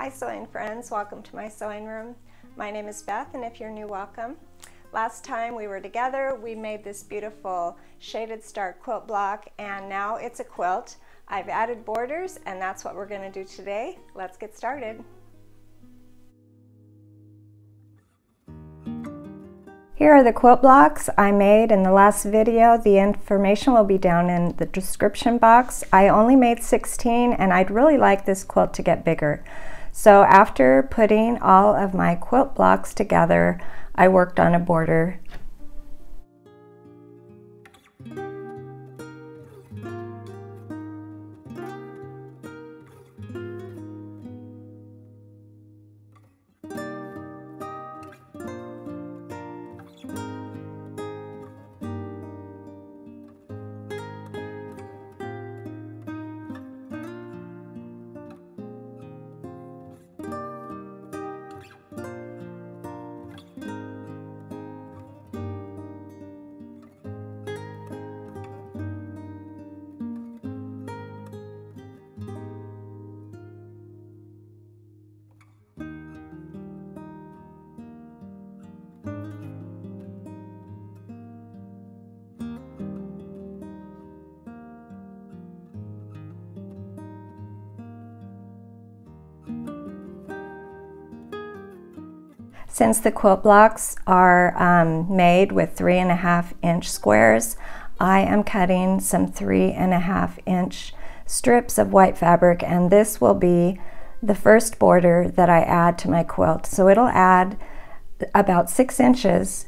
Hi sewing friends, welcome to my sewing room. My name is Beth, and if you're new, welcome. Last time we were together, we made this beautiful shaded star quilt block, and now it's a quilt. I've added borders, and that's what we're going to do today. Let's get started. Here are the quilt blocks I made in the last video. The information will be down in the description box. I only made 16, and I'd really like this quilt to get bigger. So after putting all of my quilt blocks together, I worked on a border. Since the quilt blocks are made with 3.5-inch squares, I am cutting some 3.5-inch strips of white fabric, and this will be the first border that I add to my quilt. So it'll add about 6 inches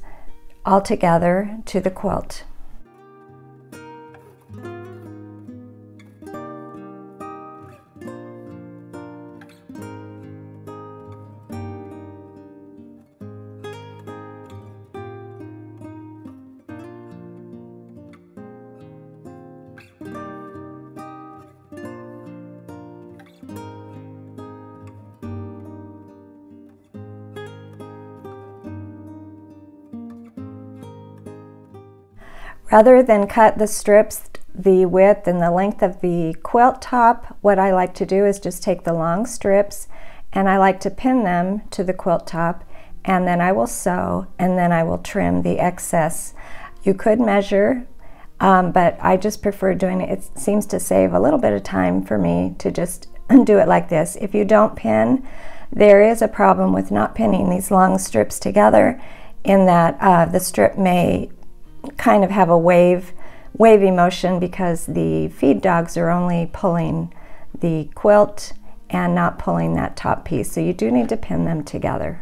altogether to the quilt. Rather than cut the strips the width and the length of the quilt top, what I like to do is just take the long strips and I like to pin them to the quilt top, and then I will sew, and then I will trim the excess. You could measure, but I just prefer doing it. It seems to save a little bit of time for me to just do it like this. If you don't pin, there is a problem with not pinning these long strips together, in that the strip may kind of have a wavy motion because the feed dogs are only pulling the quilt and not pulling that top piece. So you do need to pin them together.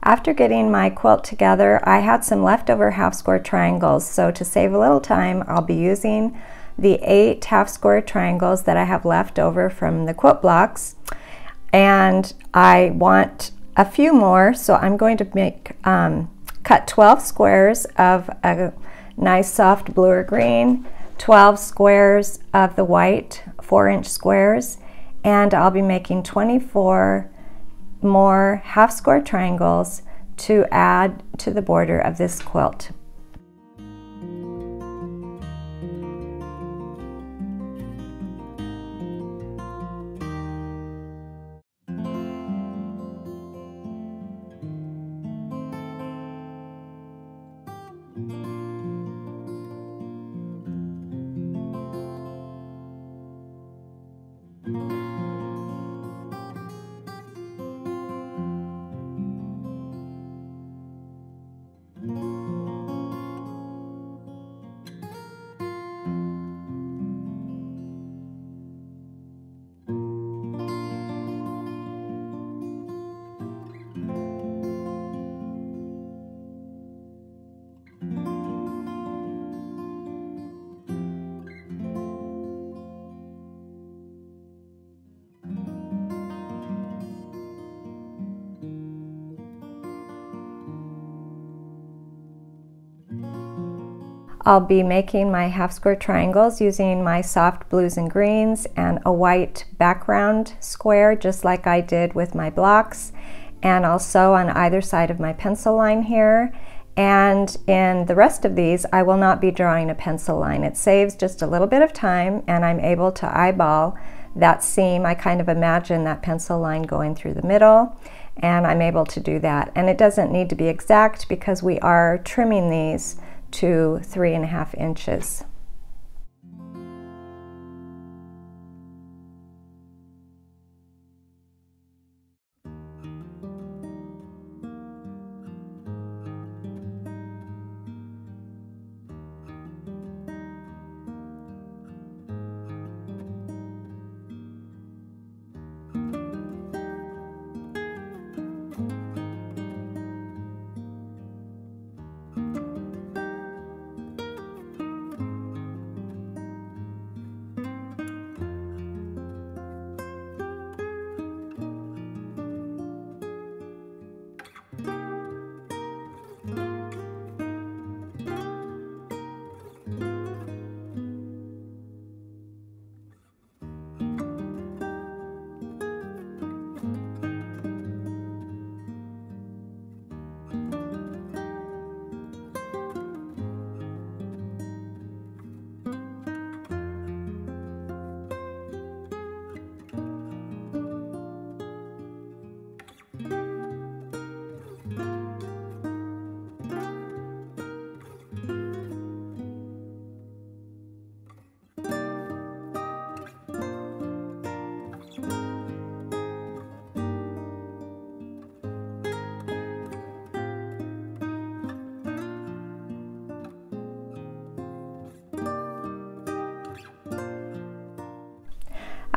After getting my quilt together, I had some leftover half-square triangles, so to save a little time, I'll be using the 8 half-square triangles that I have left over from the quilt blocks, and I want a few more, so I'm going to cut 12 squares of a nice soft blue or green, 12 squares of the white 4-inch squares, and I'll be making 24 more half-square triangles to add to the border of this quilt. I'll be making my half square triangles using my soft blues and greens and a white background square, just like I did with my blocks. And I'll sew on either side of my pencil line here. And in the rest of these, I will not be drawing a pencil line. It saves just a little bit of time, and I'm able to eyeball that seam. I kind of imagine that pencil line going through the middle, and I'm able to do that. And it doesn't need to be exact because we are trimming these to 3.5 inches.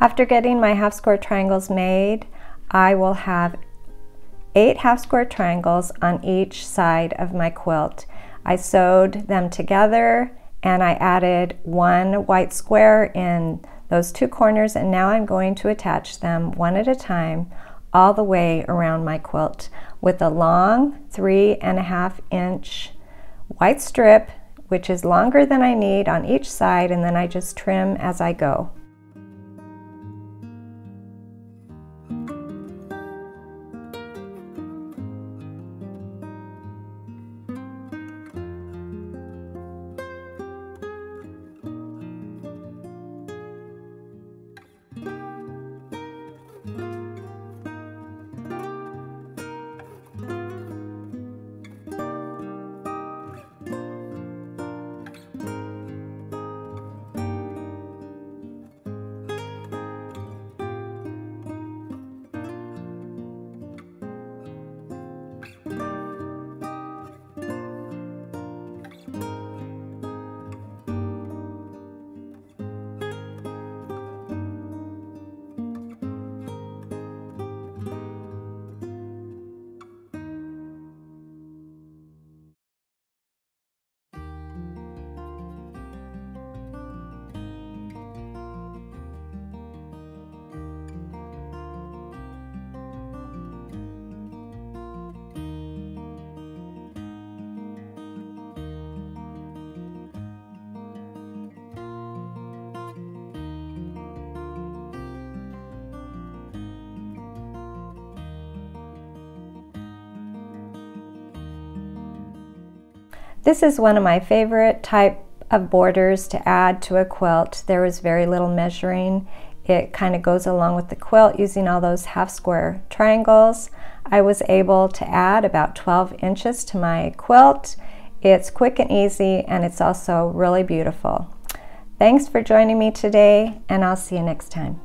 After getting my half square triangles made, I will have 8 half square triangles on each side of my quilt. I sewed them together and I added 1 white square in those 2 corners, and now I'm going to attach them one at a time all the way around my quilt with a long 3.5 inch white strip, which is longer than I need on each side, and then I just trim as I go. This is one of my favorite type of borders to add to a quilt. There was very little measuring. It kind of goes along with the quilt using all those half square triangles. I was able to add about 12 inches to my quilt. It's quick and easy, and it's also really beautiful. Thanks for joining me today, and I'll see you next time.